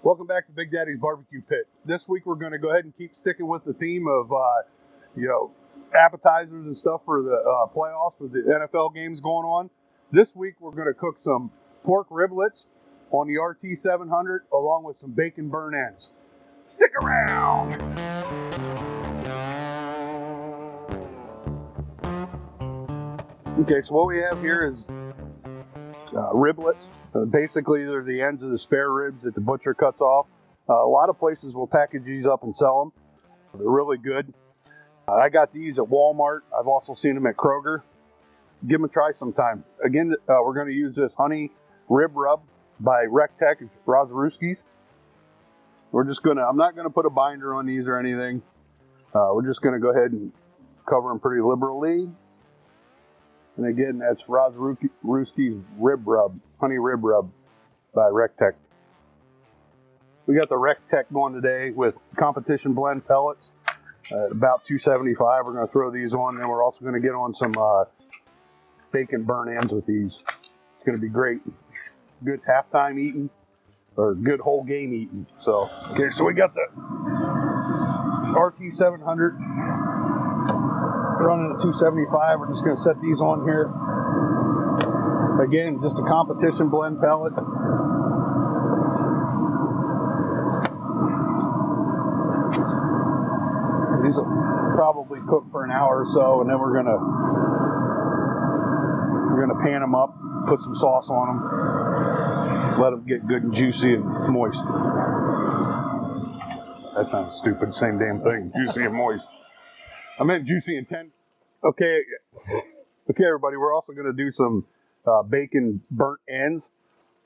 Welcome back to Big Daddy's Barbecue Pit. This week we're going to go ahead and keep sticking with the theme of, appetizers and stuff for the playoffs with the NFL games going on. This week we're going to cook some pork riblets on the RT 700 along with some bacon burn ends. Stick around! Okay, so what we have here is riblets. Basically, they're the ends of the spare ribs that the butcher cuts off. A lot of places will package these up and sell them. They're really good. I got these at Walmart. I've also seen them at Kroger. Give them a try sometime. Again, we're going to use this honey rib rub by RecTeq. It's Rossarooski's. I'm not going to put a binder on these or anything. We're just going to go ahead and cover them pretty liberally. And again, that's Rossarooski's rib rub, honey rib rub by RecTeq. We got the RecTeq going today with competition blend pellets at about $2.75. We're going to throw these on, and we're also going to get on some bacon burn ends with these. It's going to be great. Good halftime eating or good whole game eating. So, okay, so we got the RT 700. Running at $2.75. We're just going to set these on here. Again, just a competition blend pellet. These will probably cook for an hour or so, and then we're gonna pan them up, put some sauce on them, let them get good and juicy and moist. That sounds stupid. Same damn thing. Juicy and moist. I meant juicy and tender. Okay, everybody. We're also going to do some bacon burnt ends.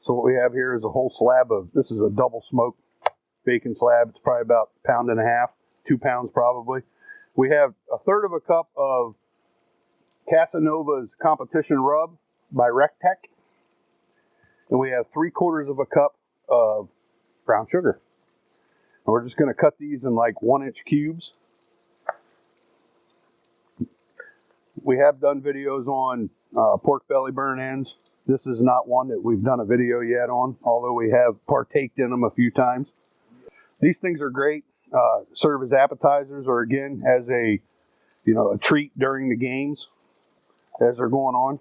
So what we have here is a whole slab of. This is a double smoked bacon slab. It's probably about 1.5 pounds, 2 pounds probably. We have 1/3 cup of Casanova's competition rub by RecTeq, and we have 3/4 cup of brown sugar. And we're just going to cut these in like 1-inch cubes. We have done videos on pork belly burn ends. This is not one that we've done a video yet on, although we have partaked in them a few times. These things are great. Serve as appetizers or again as a treat during the games as they're going on.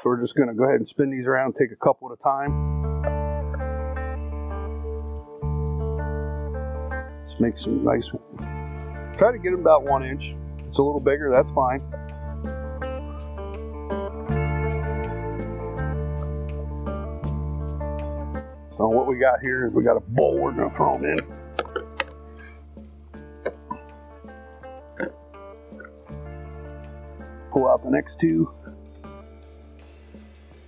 So we're just going to go ahead and spin these around, take a couple at a time. Just make some nice. Try to get them about 1 inch. It's a little bigger, that's fine. So what we got here is we got a bowl we're going to throw them in. Pull out the next two.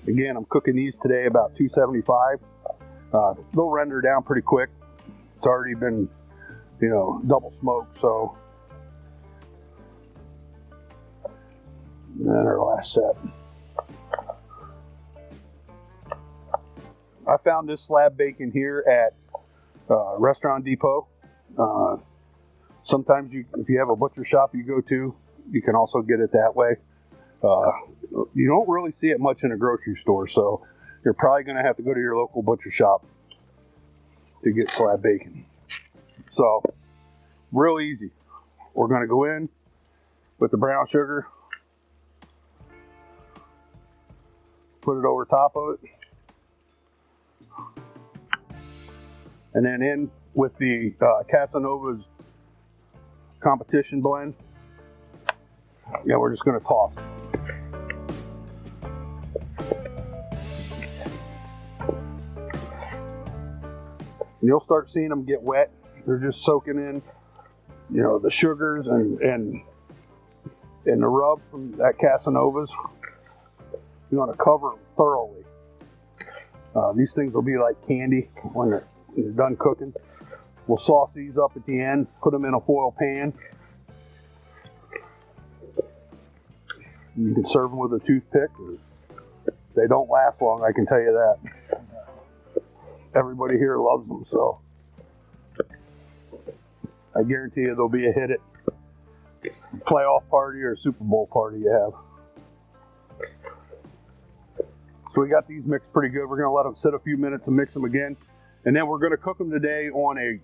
Again, I'm cooking these today about $2.75. They'll render down pretty quick. It's already been, double smoked, so. And then our last set. I found this slab bacon here at Restaurant Depot. Sometimes if you have a butcher shop you go to, you can also get it that way. You don't really see it much in a grocery store, so you're probably going to have to go to your local butcher shop to get slab bacon. So, real easy. We're going to go in with the brown sugar, put it over top of it, and then in with the Casanova's competition blend. Yeah, we're just going to toss it. And you'll start seeing them get wet. They're just soaking in, the sugars and the rub from that Casanova's. You want to cover them thoroughly. These things will be like candy when they're done cooking. We'll sauce these up at the end, put them in a foil pan. You can serve them with a toothpick. They don't last long, I can tell you that. Everybody here loves them, so I guarantee you there'll be a hit at playoff party or Super Bowl party you have. So we got these mixed pretty good. We're going to let them sit a few minutes and mix them again. And then we're going to cook them today on a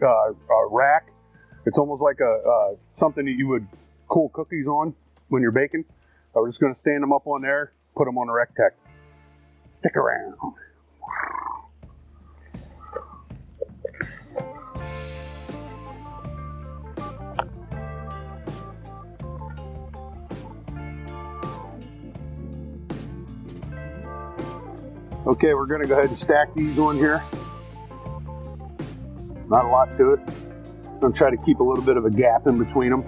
rack. It's almost like something that you would cool cookies on when you're baking. We're just going to stand them up on there, put them on the RecTeq. Stick around. Okay, we're going to go ahead and stack these on here. Not a lot to it. I'm going to try to keep a little bit of a gap in between them.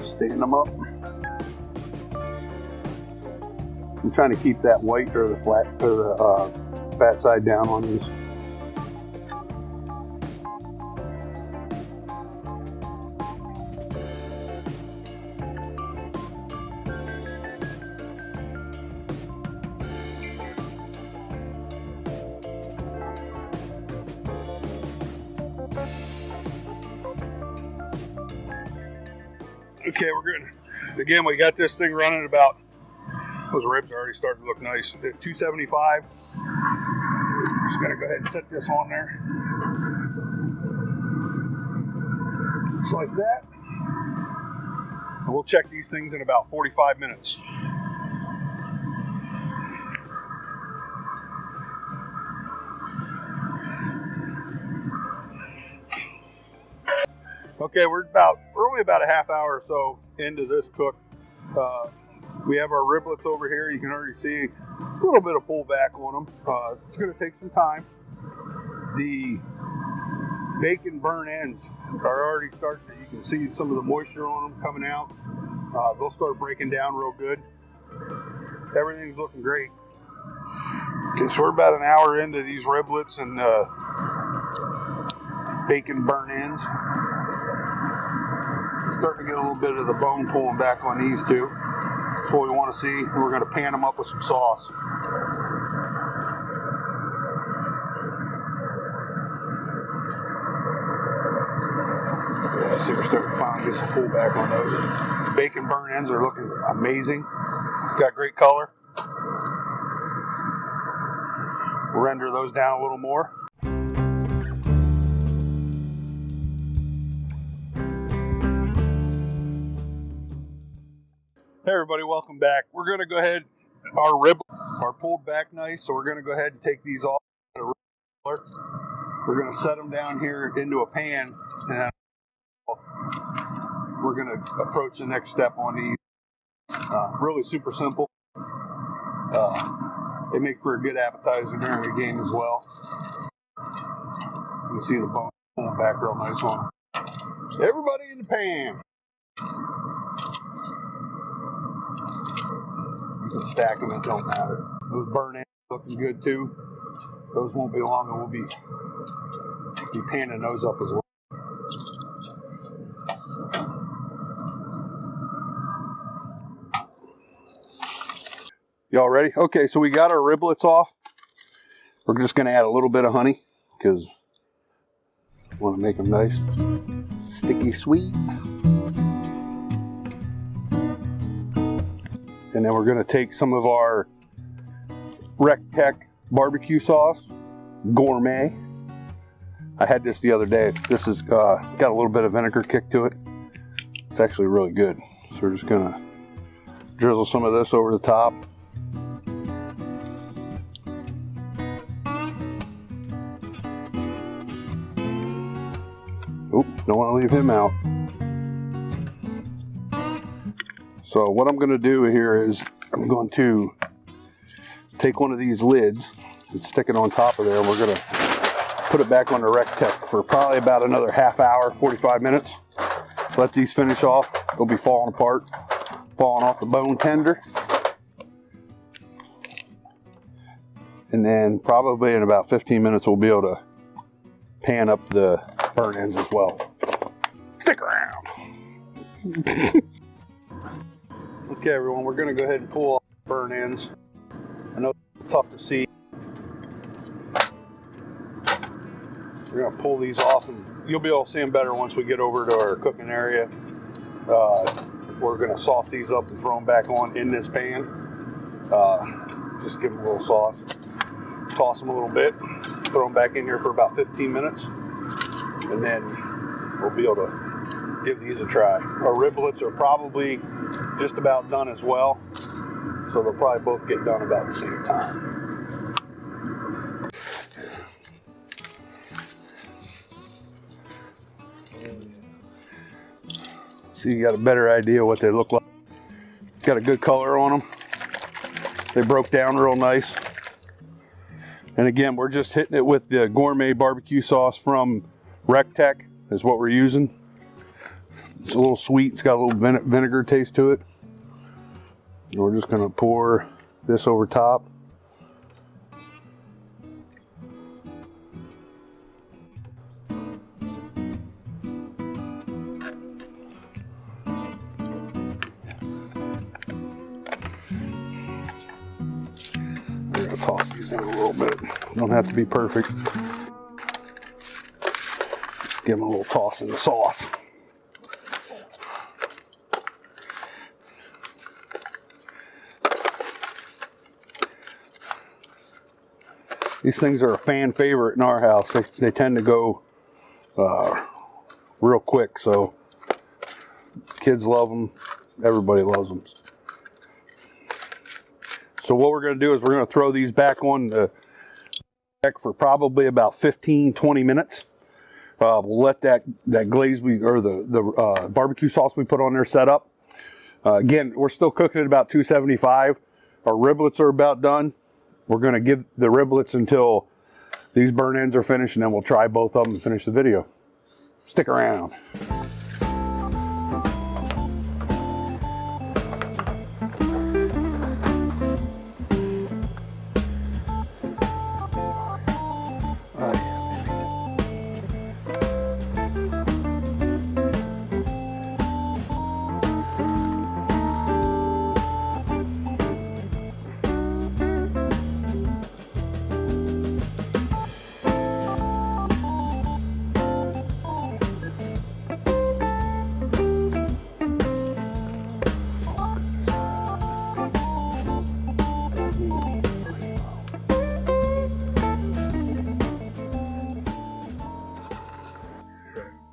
Stand them up. I'm trying to keep that white or the flat or the fat side down on these. Okay, we're good. Again, we got this thing running about, those ribs are already starting to look nice. At 275. Just gonna go ahead and set this on there. Just like that. And we'll check these things in about 45 minutes. Okay, we're only about a half hour or so into this cook. We have our riblets over here. You can already see a little bit of pullback on them. It's going to take some time. The bacon burn ends are already starting. You can see some of the moisture on them coming out. They'll start breaking down real good. Everything's looking great. Okay, so we're about an hour into these riblets and bacon burn ends. Starting to get a little bit of the bone pulling back on these two. That's what we want to see. And we're going to pan them up with some sauce. Yeah, see, we're starting to finally get some pullback on those. Bacon burn ends are looking amazing. Got great color. We'll render those down a little more. Hey everybody, welcome back. We're going to go ahead, our riblets are pulled back nice, so we're going to go ahead and take these off. We're going to set them down here into a pan, and we're going to approach the next step on these. Really super simple. They make for a good appetizer during the game as well. You can see the bone pulling back real nice on them. Everybody in the pan. You can stack them, it don't matter. Those burn ends looking good too. Those won't be long, and we'll be panning those up as well. Y'all ready? Okay, so we got our riblets off. We're just gonna add a little bit of honey because I want to make them nice, sticky sweet. And then we're going to take some of our RecTeq BBQ Sauce, Gourmet. I had this the other day. This has got a little bit of vinegar kick to it. It's actually really good. So we're just going to drizzle some of this over the top. Oop, don't want to leave him out. So what I'm going to do here is I'm going to take one of these lids and stick it on top of there. We're going to put it back on the RecTeq for probably about another half hour, 45 minutes. Let these finish off. They'll be falling apart, falling off the bone tender. And then probably in about 15 minutes we'll be able to pan up the burn ends as well. Stick around. Okay everyone, we're going to go ahead and pull off the burn ends. I know it's tough to see. We're going to pull these off, and you'll be able to see them better once we get over to our cooking area. We're going to sauce these up and throw them back on in this pan. Just give them a little sauce. toss them a little bit, throw them back in here for about 15 minutes, and then we'll be able to give these a try. Our riblets are probably just about done as well, so they'll probably both get done about the same time. So you got a better idea what they look like. Got a good color on them. They broke down real nice. And again, we're just hitting it with the gourmet barbecue sauce from RecTeq is what we're using. It's a little sweet. It's got a little vinegar taste to it. And we're just going to pour this over top. We're going to toss these in a little bit. Don't have to be perfect. Just give them a little toss in the sauce. These things are a fan favorite in our house. They tend to go real quick, so kids love them. Everybody loves them. So what we're going to do is we're going to throw these back on the deck for probably about 15-20 minutes. We'll let that glaze the barbecue sauce we put on there set up. Again, we're still cooking at about 275. Our riblets are about done. We're going to give the riblets until these burn ends are finished, and then we'll try both of them and finish the video. Stick around.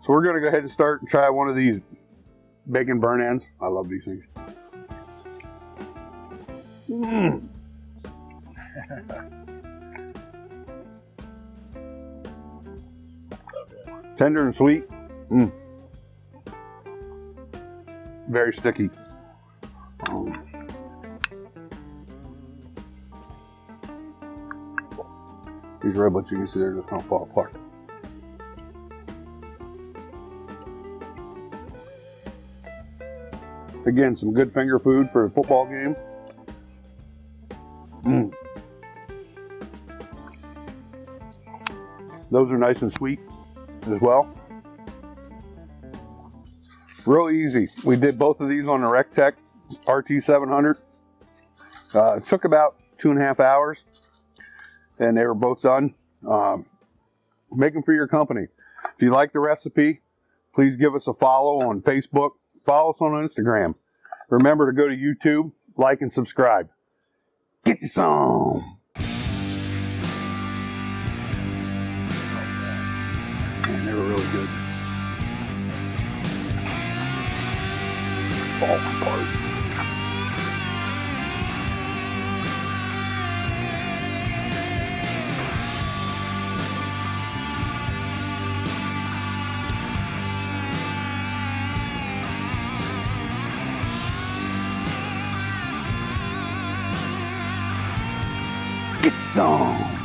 So we're going to go ahead and start and try one of these bacon burn ends. I love these things. Mm. So good. Tender and sweet. Mm. Very sticky. These riblets, you can see they're just going to fall apart. Again, some good finger food for a football game. Mm. Those are nice and sweet as well. Real easy. We did both of these on the RecTeq RT700. It took about 2.5 hours, and they were both done. Make them for your company. If you like the recipe, please give us a follow on Facebook. Follow us on Instagram. Remember to go to YouTube, like, and subscribe. Get you some. Man, they were really good. Fall apart. Get some.